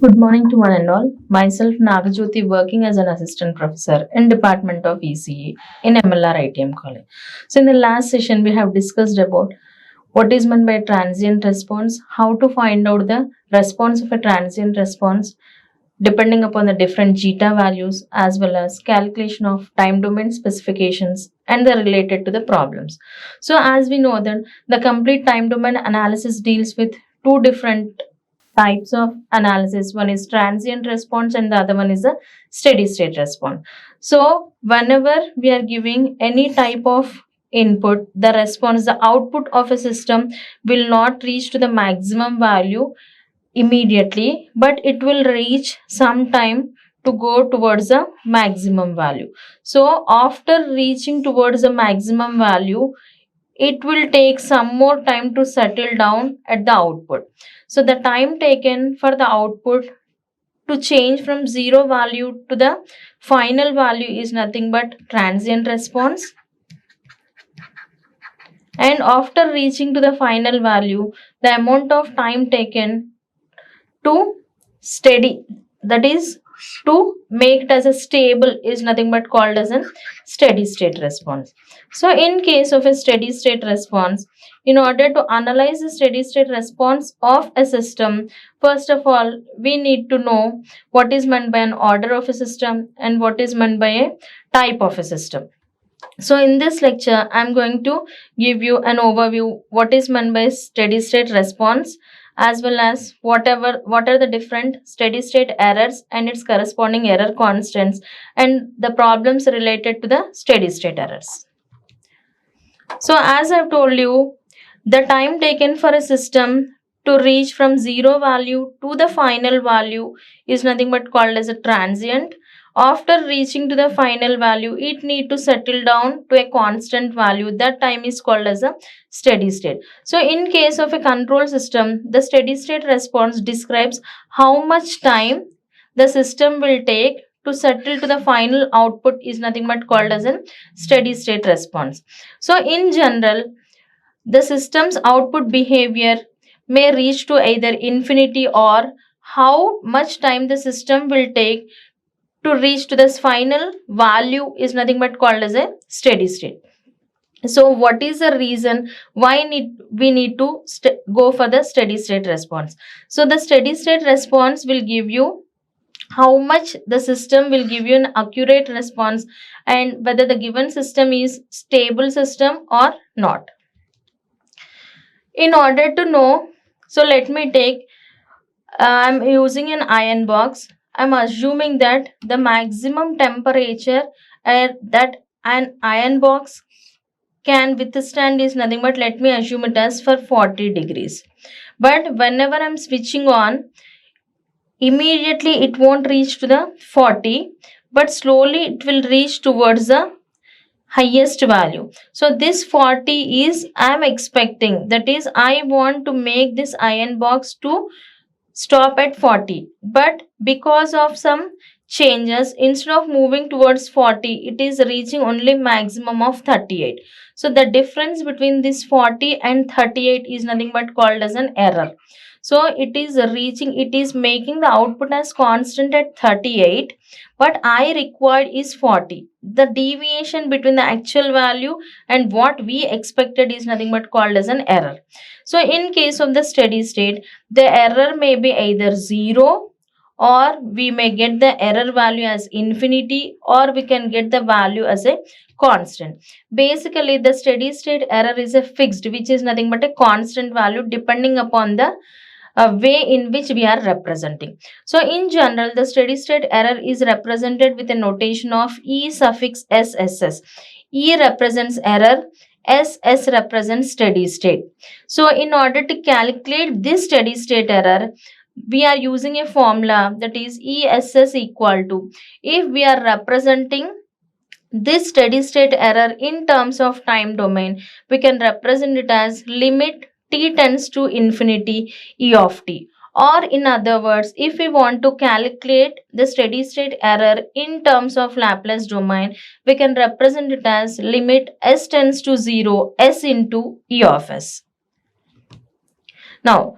Good morning to one and all. Myself Nagajyothi, working as an assistant professor in Department of ECE in Mlritm College. So in the last session we have discussed about what is meant by transient response, how to find out the response of a transient response depending upon the different zeta values, as well as calculation of time domain specifications and the related to the problems. So as we know that the complete time domain analysis deals with two different types of analysis. One is transient response and the other one is a steady state response. So whenever we are giving any type of input, the response, the output of a system will not reach to the maximum value immediately, but it will reach some time to go towards the maximum value. So after reaching towards the maximum value, it will take some more time to settle down at the output. So the time taken for the output to change from zero value to the final value is nothing but transient response. And after reaching to the final value, the amount of time taken to steady, that is to make it as a stable, is nothing but called as a steady state response. So in case of a steady state response, in order to analyze the steady state response of a system, first of all we need to know what is meant by an order of a system and what is meant by a type of a system. So in this lecture I'm going to give you an overview what is meant by steady state response, as well as what are the different steady state errors and its corresponding error constants and the problems related to the steady state errors. So as I've told you, the time taken for a system to reach from zero value to the final value is nothing but called as a transient. After reaching to the final value, it need to settle down to a constant value. That time is called as a steady state. So in case of a control system, the steady state response describes how much time the system will take to settle to the final output is nothing but called as a steady state response. So in general, the system's output behavior may reach to either infinity, or how much time the system will take to reach to this final value is nothing but called as a steady state. So what is the reason why we need to go for the steady state response? So the steady state response will give you how much the system will give you an accurate response and whether the given system is stable system or not. In order to know, so let me take, I'm using an iron box. I'm assuming that the maximum temperature that an iron box can withstand is nothing but, let me assume it as for 40 degrees. But whenever I'm switching on, immediately it won't reach to the 40, but slowly it will reach towards the highest value. So this 40 is I'm expecting, that is I want to make this iron box to stop at 40, but because of some changes, instead of moving towards 40, it is reaching only maximum of 38. So the difference between this 40 and 38 is nothing but called as an error. So it is making the output as constant at 38, but I required is 40. The deviation between the actual value and what we expected is nothing but called as an error. So in case of the steady state, the error may be either 0, or we may get the error value as infinity, or we can get the value as a constant. Basically the steady state error is a fixed, which is nothing but a constant value depending upon the way in which we are representing. So in general, the steady state error is represented with a notation of E suffix SSS. E represents error, SS represents steady state. So in order to calculate this steady state error, we are using a formula, that is ESS equal to, if we are representing this steady state error in terms of time domain, we can represent it as limit t tends to infinity E of t. Or in other words, if we want to calculate the steady state error in terms of Laplace domain, we can represent it as limit s tends to 0 s into E of s. Now,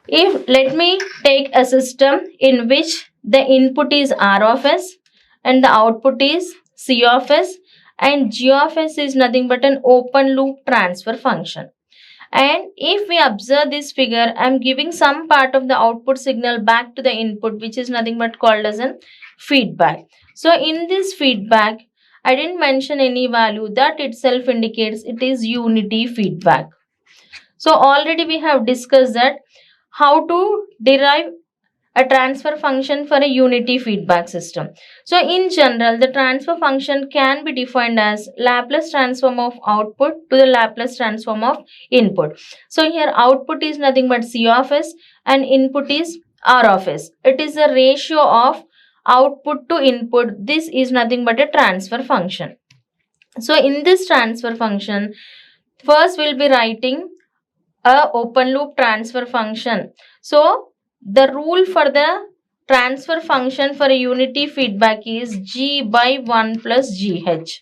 If let me take a system in which the input is R of S and the output is C of S, and G of S is nothing but an open loop transfer function. And if we observe this figure, I am giving some part of the output signal back to the input, which is nothing but called as a feedback. So in this feedback, I didn't mention any value. That itself indicates it is unity feedback. So already we have discussed that how to derive a transfer function for a unity feedback system. So in general, the transfer function can be defined as Laplace transform of output to the Laplace transform of input. So here output is nothing but C of S and input is R of S. It is a ratio of output to input. This is nothing but a transfer function. So in this transfer function, first we'll be writing a open loop transfer function. So the rule for the transfer function for a unity feedback is G by 1 plus GH.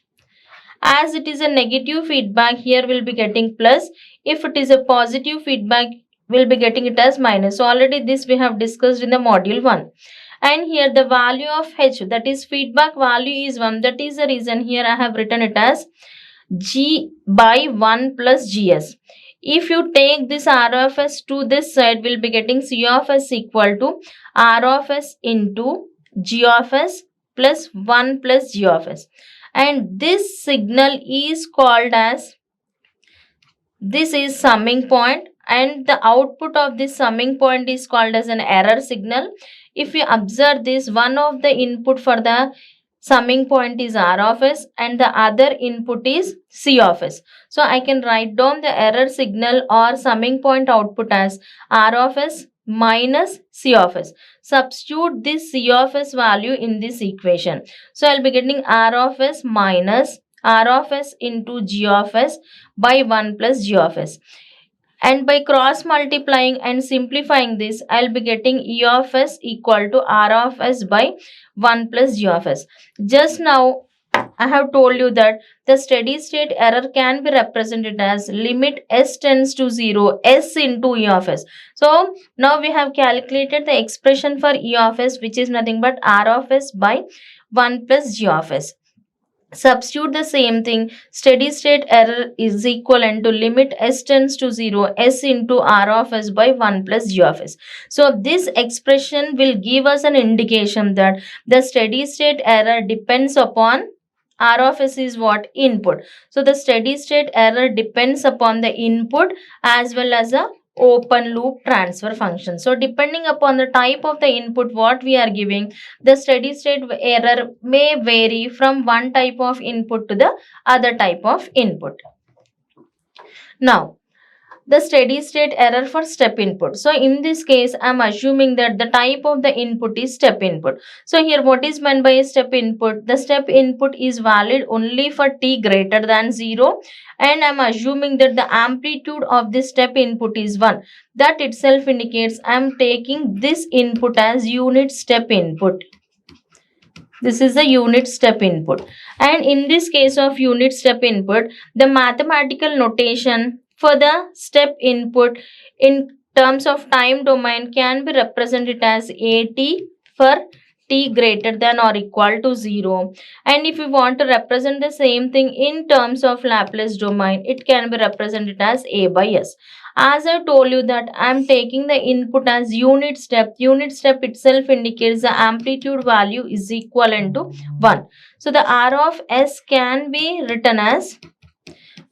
As it is a negative feedback, here we'll be getting plus. If it is a positive feedback, we'll be getting it as minus. So already this we have discussed in the module 1. And here the value of H, that is feedback value, is 1. That is the reason here I have written it as G by 1 plus GS. If you take this R of S to this side, we'll be getting C of S equal to R of S into G of S plus 1 plus G of S. And this signal is called as, this is summing point, and the output of this summing point is called as an error signal. If you observe this, one of the input for the summing point is R of S and the other input is C of S. So I can write down the error signal or summing point output as R of S minus C of S. Substitute this C of S value in this equation. So I'll be getting R of S minus R of S into G of S by 1 plus G of S. And by cross multiplying and simplifying this, I'll be getting E of S equal to R of S by 1 plus G of S. Just now, I have told you that the steady state error can be represented as limit S tends to 0, S into E of S. So, now we have calculated the expression for E of S, which is nothing but R of S by 1 plus G of S. Substitute the same thing. Steady state error is equivalent to limit S tends to 0, S into R of S by 1 plus G of S. So this expression will give us an indication that the steady state error depends upon R of S is what? Input. So the steady state error depends upon the input as well as a open loop transfer function. So depending upon the type of the input what we are giving, the steady state error may vary from one type of input to the other type of input. Now, the steady state error for step input. So in this case, I am assuming that the type of the input is step input. So here what is meant by a step input? The step input is valid only for t greater than 0, and I am assuming that the amplitude of this step input is 1. That itself indicates I am taking this input as unit step input. This is the unit step input. And in this case of unit step input, the mathematical notation for the step input in terms of time domain can be represented as AT for t greater than or equal to 0. And if we want to represent the same thing in terms of Laplace domain, it can be represented as A by S. As I told you that I am taking the input as unit step. Unit step itself indicates the amplitude value is equivalent to 1. So the R of S can be written as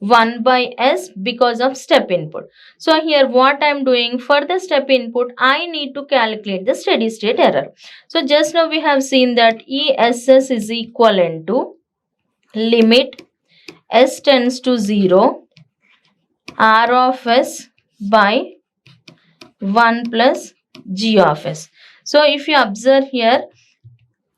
1 by S because of step input. So here what I am doing for the step input, I need to calculate the steady state error. So just now we have seen that ESS is equivalent to limit S tends to 0 R of S by 1 plus G of S. So if you observe here,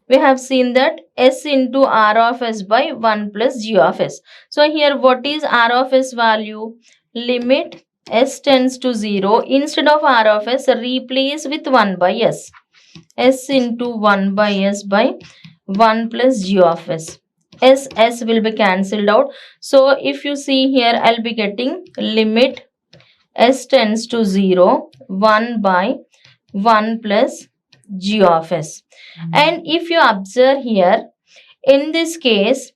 we have seen that S into R of S by 1 plus G of S. So here what is R of S value? Limit S tends to 0. Instead of R of S, replace with 1 by S. S into 1 by S by 1 plus G of S. S will be cancelled out. So if you see here, I'll be getting limit s tends to 0, 1 by 1 plus g of s. And if you observe here, in this case,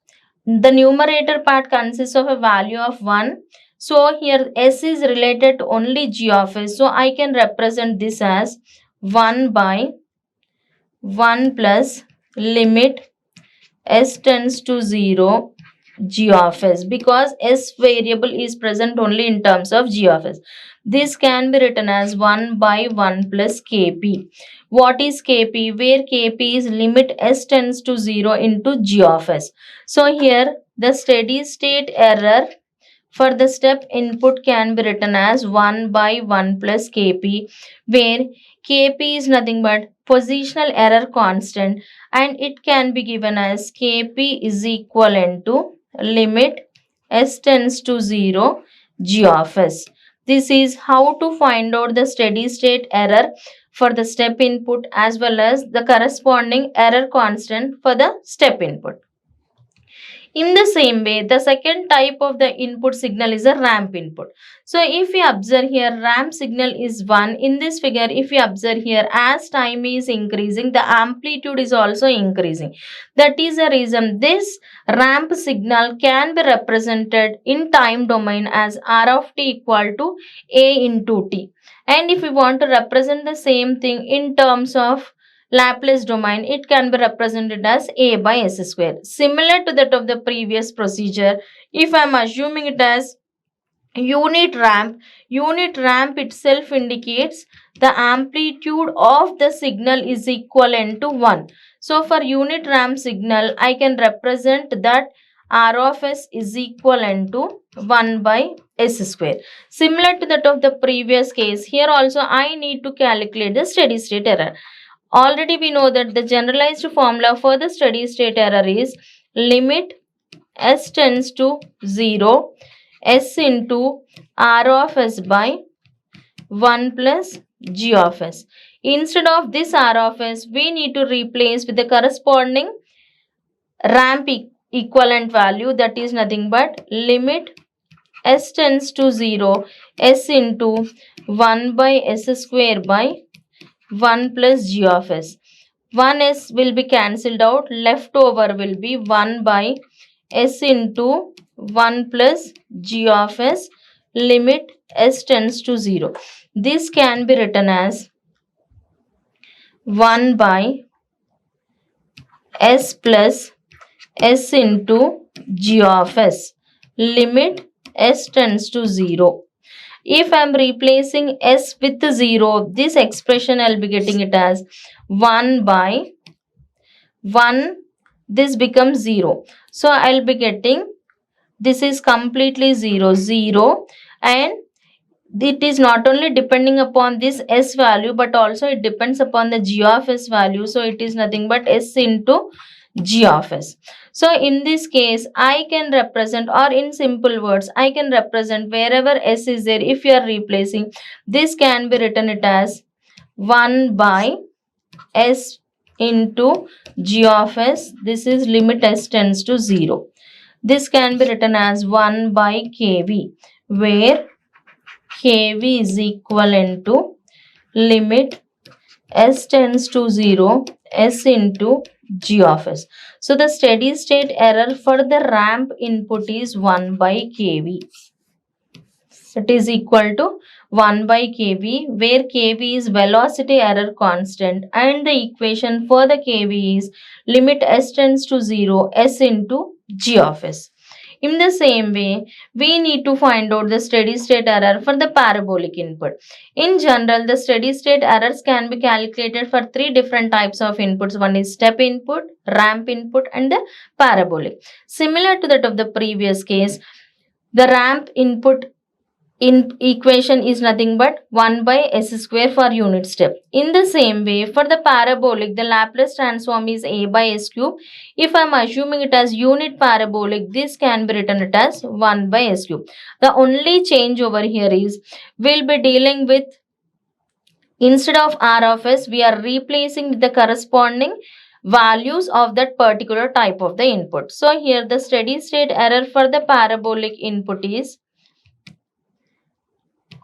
the numerator part consists of a value of 1. So here s is related to only g of s. So I can represent this as 1 by 1 plus limit s tends to 0 g of s, because s variable is present only in terms of g of s. This can be written as 1 by 1 plus kp. What is kp? Where kp is limit s tends to 0 into g of s. So here the steady state error for the step input can be written as 1 by 1 plus kp, where kp is nothing but positional error constant, and it can be given as kp is equivalent to limit s tends to 0 g of s. This is how to find out the steady state error for the step input as well as the corresponding error constant for the step input. In the same way, the second type of the input signal is a ramp input. So if we observe here, ramp signal is 1. In this figure, if we observe here, as time is increasing, the amplitude is also increasing. That is the reason this ramp signal can be represented in time domain as r of t equal to a into t. And if we want to represent the same thing in terms of Laplace domain, it can be represented as a by s square. Similar to that of the previous procedure, if I am assuming it as unit ramp itself indicates the amplitude of the signal is equivalent to 1. So for unit ramp signal, I can represent that r of s is equivalent to 1 by s square. Similar to that of the previous case, here also I need to calculate the steady state error. Already we know that the generalized formula for the steady state error is limit s tends to 0 s into r of s by 1 plus g of s. Instead of this r of s, we need to replace with the corresponding ramp equivalent value, that is nothing but limit s tends to 0 s into 1 by s square by 1 plus g of s. 1s will be cancelled out. Left over will be 1 by s into 1 plus g of s limit s tends to 0. This can be written as 1 by s plus s into g of s limit s tends to 0. If I am replacing s with 0, this expression I will be getting it as 1 by 1, this becomes 0. So I will be getting, this is completely 0, 0, and it is not only depending upon this s value, but also it depends upon the g of s value. So it is nothing but s into g of s. So in this case, I can represent, or in simple words, I can represent wherever s is there. If you are replacing, this can be written it as 1 by s into g of s. This is limit s tends to 0. This can be written as 1 by kv, where kv is equivalent to limit s tends to 0 s into g of s. So the steady state error for the ramp input is 1 by kv. It is equal to 1 by kv, where kv is velocity error constant, and the equation for the kv is limit s tends to 0 s into g of s. In the same way, we need to find out the steady state error for the parabolic input. In general, the steady state errors can be calculated for three different types of inputs. One is step input, ramp input, and the parabolic. Similar to that of the previous case, the ramp input in equation is nothing but 1 by s square for unit step. In the same way, for the parabolic, the Laplace transform is a by s cube. If I am assuming it as unit parabolic, this can be written it as 1 by s cube. The only change over here is, we'll be dealing with, instead of r of s, we are replacing with the corresponding values of that particular type of the input. So here the steady state error for the parabolic input is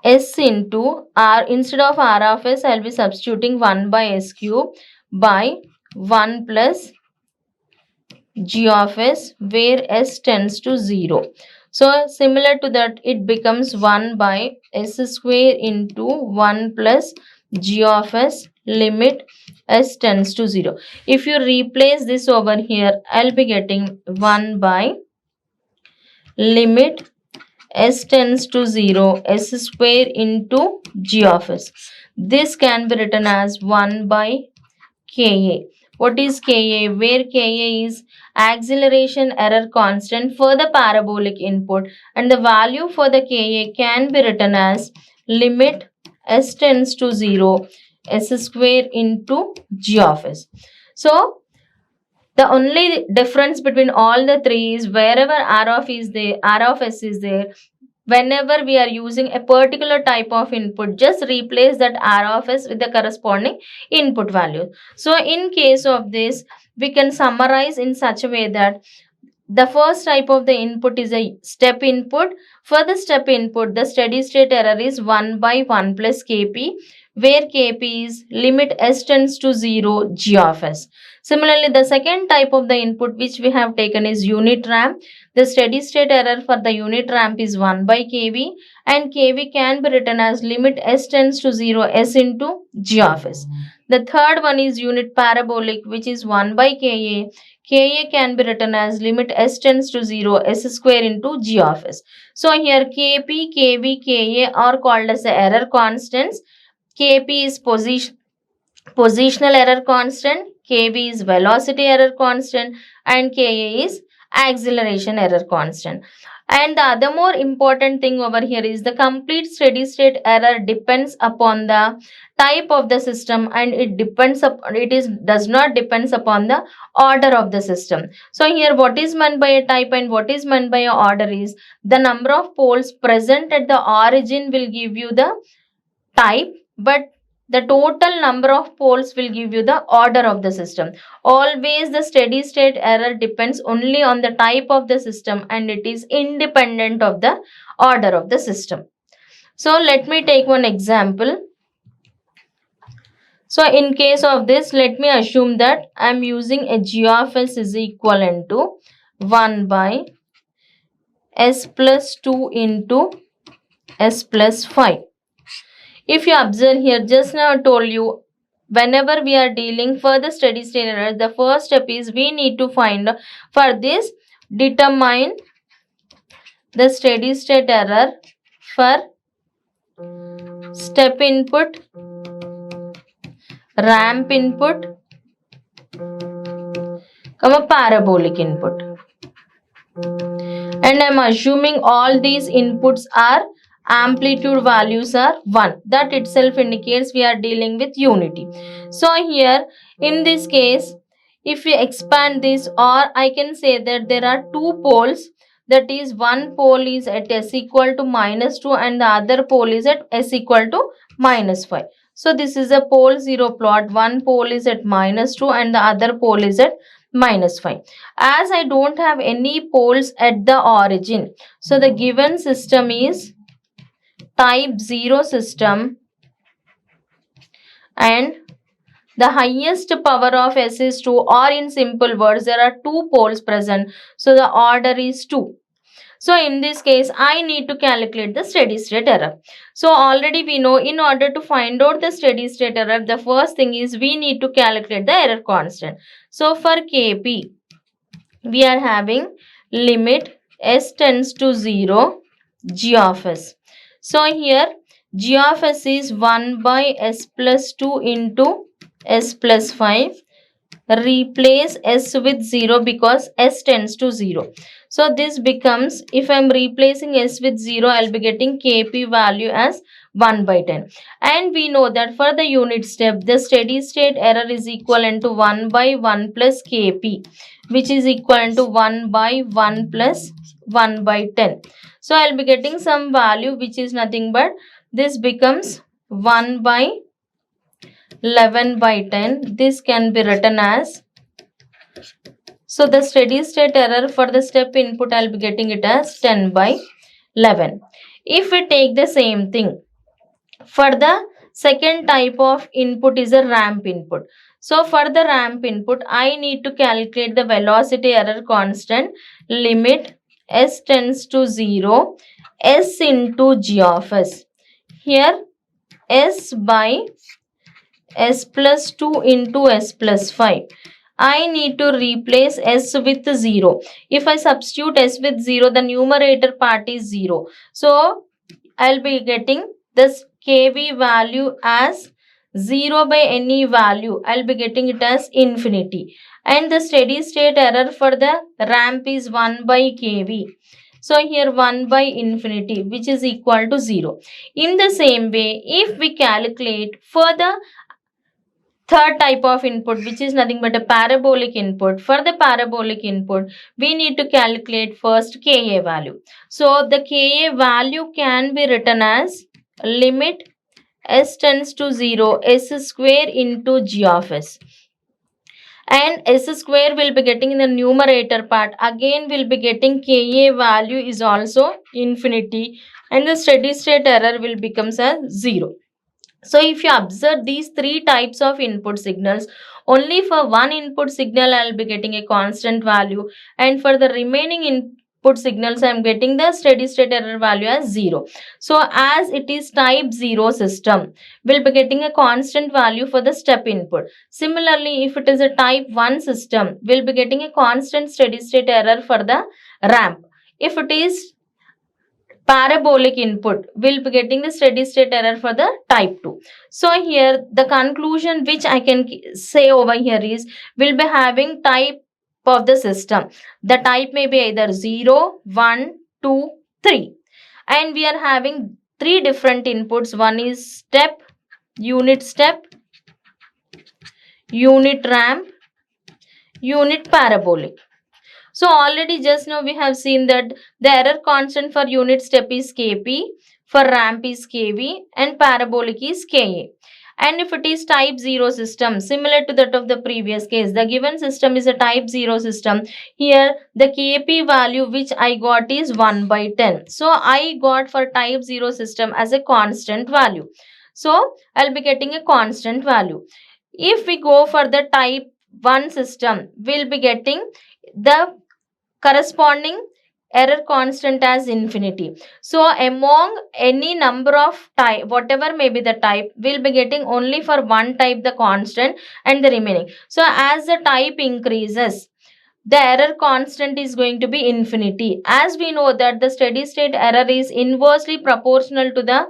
s into r, instead of r of s I'll be substituting 1 by s cube by 1 plus g of s, where s tends to 0. So similar to that, it becomes 1 by s square into 1 plus g of s, limit s tends to 0. If you replace this over here, I'll be getting 1 by limit s tends to 0 s square into g of s. This can be written as 1 by Ka. What is Ka? Where Ka is acceleration error constant for the parabolic input, and the value for the Ka can be written as limit s tends to 0 s square into g of s. So the only difference between all the three is wherever r of s is there, whenever we are using a particular type of input, just replace that r of s with the corresponding input value. So in case of this, we can summarize in such a way that the first type of the input is a step input. For the step input, the steady state error is 1 by 1 plus kp, where kp is limit s tends to 0 g of s. Similarly, the second type of the input which we have taken is unit ramp. The steady state error for the unit ramp is 1 by kv, and kv can be written as limit s tends to 0 s into g of s. The third one is unit parabolic, which is 1 by ka. Ka can be written as limit s tends to 0 s square into g of s. So here Kp, Kv, Ka are called as the error constants. Kp is positional error constant, Kv is velocity error constant, and Ka is acceleration error constant. And the other more important thing over here is the complete steady state error depends upon the type of the system, and does not depends upon the order of the system. So here what is meant by a type and what is meant by a order is the number of poles present at the origin will give you the type, but the total number of poles will give you the order of the system. Always the steady state error depends only on the type of the system, and it is independent of the order of the system. So let me take one example. So in case of this, let me assume that I am using a g of s is equivalent to 1 by s plus 2 into s plus 5. If you observe here, just now I told you, whenever we are dealing for the steady state error, the first step is we need to find, for this, determine the steady state error for step input, ramp input, parabolic input. And I am assuming all these inputs are amplitude values are 1. That itself indicates we are dealing with unity. So here in this case, if we expand this, or I can say that there are two poles, that is one pole is at s equal to minus 2 and the other pole is at s equal to minus 5. So this is a pole 0 plot. One pole is at minus 2 and the other pole is at minus 5. As I don't have any poles at the origin, so the given system is type 0 system, and the highest power of s is 2, or in simple words, there are two poles present, so the order is 2. So in this case, I need to calculate the steady state error. So already we know, in order to find out the steady state error, the first thing is we need to calculate the error constant. So for Kp, we are having limit s tends to 0 g of s. So here g of s is 1 by s plus 2 into s plus 5. Replace s with 0 because s tends to 0. So this becomes, if I am replacing s with 0, I will be getting Kp value as 1 by 10. And we know that for the unit step, the steady state error is equivalent to 1 by 1 plus Kp, which is equivalent to 1 by 1 plus 1 by 10. So I will be getting some value which is nothing but this becomes 1 by 11 by 10. This can be written as, so the steady state error for the step input, I'll be getting it as 10 by 11. If we take the same thing For the second type of input is a ramp input. So for the ramp input, I need to calculate the velocity error constant limit s tends to 0 s into g of s. Here s by s plus 2 into s plus 5. I need to replace s with 0. If I substitute s with 0, the numerator part is 0. So I'll be getting this kV value as 0 by any value. I'll be getting it as infinity. And the steady state error for the ramp is 1 by kV. So here 1 by infinity, which is equal to 0. In the same way, if we calculate for the third type of input, which is nothing but a parabolic input, for the parabolic input we need to calculate first Ka value. So the Ka value can be written as limit s tends to 0 s square into g of s, and s square will be getting in the numerator part. Again we'll be getting Ka value is also infinity, and the steady state error will becomes as 0. So if you observe these three types of input signals, only for one input signal I'll be getting a constant value, and for the remaining input signals I'm getting the steady state error value as 0. So as it is type 0 system, we'll be getting a constant value for the step input. Similarly, if it is a type 1 system, we'll be getting a constant steady state error for the ramp. If it is parabolic input, will be getting the steady state error for the type 2. So here the conclusion which I can say over here is, we'll be having type of the system. The type may be either 0, 1, 2, 3, and we are having three different inputs. One is step, unit step, unit ramp, unit parabolic. So already just now we have seen that the error constant for unit step is Kp, for ramp is Kv, and parabolic is Ka. And if it is type 0 system, similar to that of the previous case, the given system is a type 0 system. Here the Kp value which I got is 1 by 10. So I got for type 0 system as a constant value. So I'll be getting a constant value. If we go for the type 1 system, we'll be getting the corresponding error constant as infinity. So among any number of type, whatever may be the type, we'll be getting only for one type the constant and the remaining. So as the type increases, the error constant is going to be infinity. As we know that the steady state error is inversely proportional to the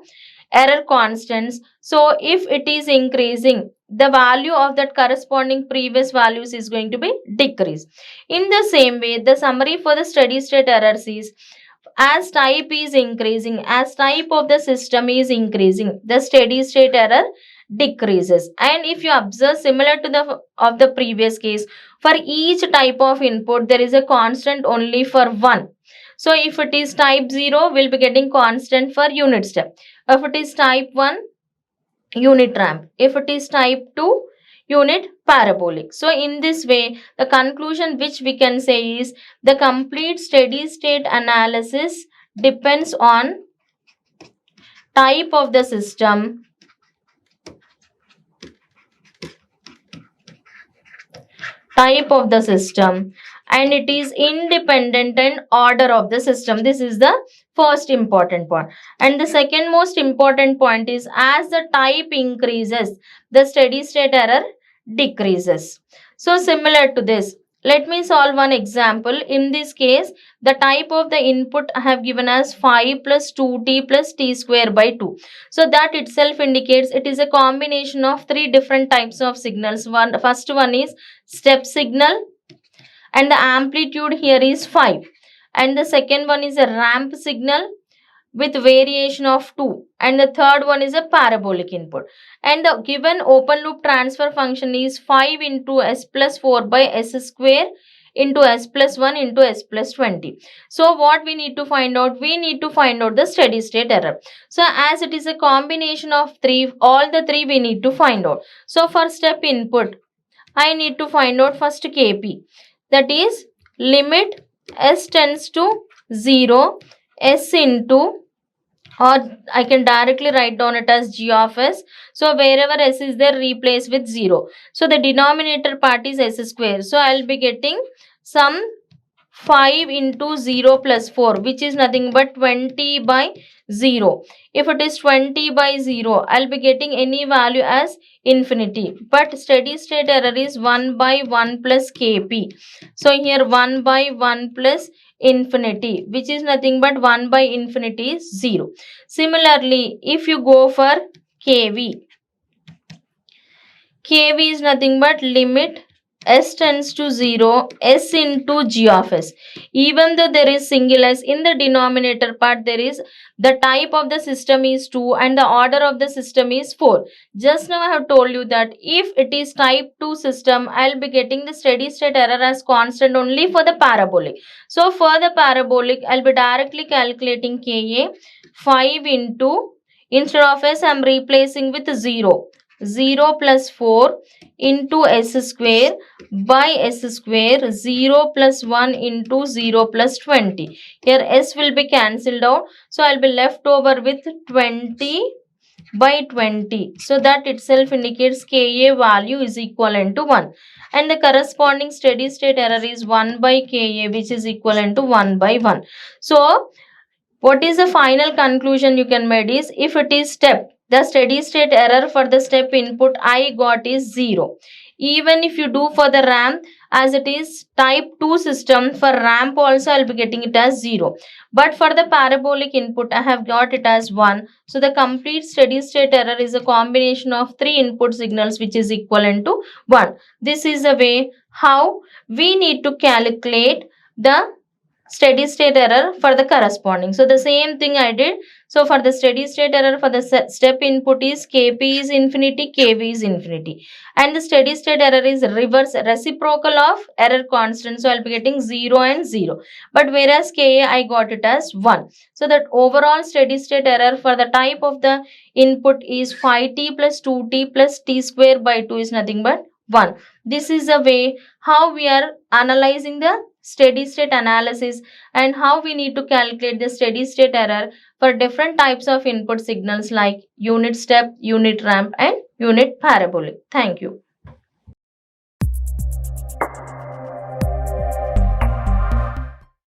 error constants. So if it is increasing, the value of that corresponding previous values is going to be decreased. In the same way, the summary for the steady state errors is, as type is increasing, as type of the system is increasing, the steady state error decreases. And if you observe similar to the of the previous case, for each type of input there is a constant only for one. So if it is type 0, we'll be getting constant for unit step. If it is type 1, unit ramp. If it is type 2, unit parabolic. So in this way, the conclusion which we can say is, the complete steady state analysis depends on type of the system, and it is independent and order of the system. This is the first important point. And the second most important point is, as the type increases, the steady state error decreases. So similar to this, let me solve one example. In this case, the type of the input I have given as 5 plus 2t plus t square by 2. So that itself indicates it is a combination of three different types of signals. First one is step signal, and the amplitude here is 5. And the second one is a ramp signal with variation of 2, and the third one is a parabolic input. And the given open loop transfer function is 5 into s plus 4 by s square into s plus 1 into s plus 20. So what we need to find out? We need to find out the steady state error. So as it is a combination of three, all the three we need to find out. So for step input, I need to find out first Kp, that is limit s tends to 0 s into or I can directly write down it as g of s. So wherever s is there, replace with 0. So the denominator part is s square. So I'll be getting some 5 into 0 plus 4, which is nothing but 20 by 0. If it is 20 by 0, I'll be getting any value as infinity. But steady state error is 1 by 1 plus kp. So here 1 by 1 plus infinity, which is nothing but 1 by infinity is 0. Similarly, if you go for kv, kv is nothing but limit s tends to 0 s into g of s. Even though there is single s in the denominator part, there is the type of the system is 2 and the order of the system is 4. Just now I have told you that if it is type 2 system, I'll be getting the steady state error as constant only for the parabolic. So for the parabolic, I'll be directly calculating ka 5 into, instead of s I'm replacing with 0. 0 plus 4 into s square by s square, 0 plus 1 into 0 plus 20. Here s will be cancelled out. So I'll be left over with 20 by 20. So that itself indicates Ka value is equivalent to 1. And the corresponding steady state error is 1 by Ka, which is equivalent to 1 by 1. So what is the final conclusion you can make is, if it is step, the steady state error for the step input I got is 0. Even if you do for the ramp, as it is type 2 system, for ramp also I'll be getting it as 0. But for the parabolic input, I have got it as 1. So the complete steady state error is a combination of 3 input signals, which is equivalent to 1. This is the way how we need to calculate the steady state error for the corresponding. So the same thing I did. So for the steady state error for the step input is kp is infinity, kv is infinity. And the steady state error is reverse reciprocal of error constant. So I'll be getting 0 and 0. But whereas ka I got it as 1. So that overall steady state error for the type of the input is 5t plus 2t plus t square by 2 is nothing but 1. This is the way how we are analyzing the steady state analysis and how we need to calculate the steady state error for different types of input signals like unit step, unit ramp and unit parabolic. Thank you.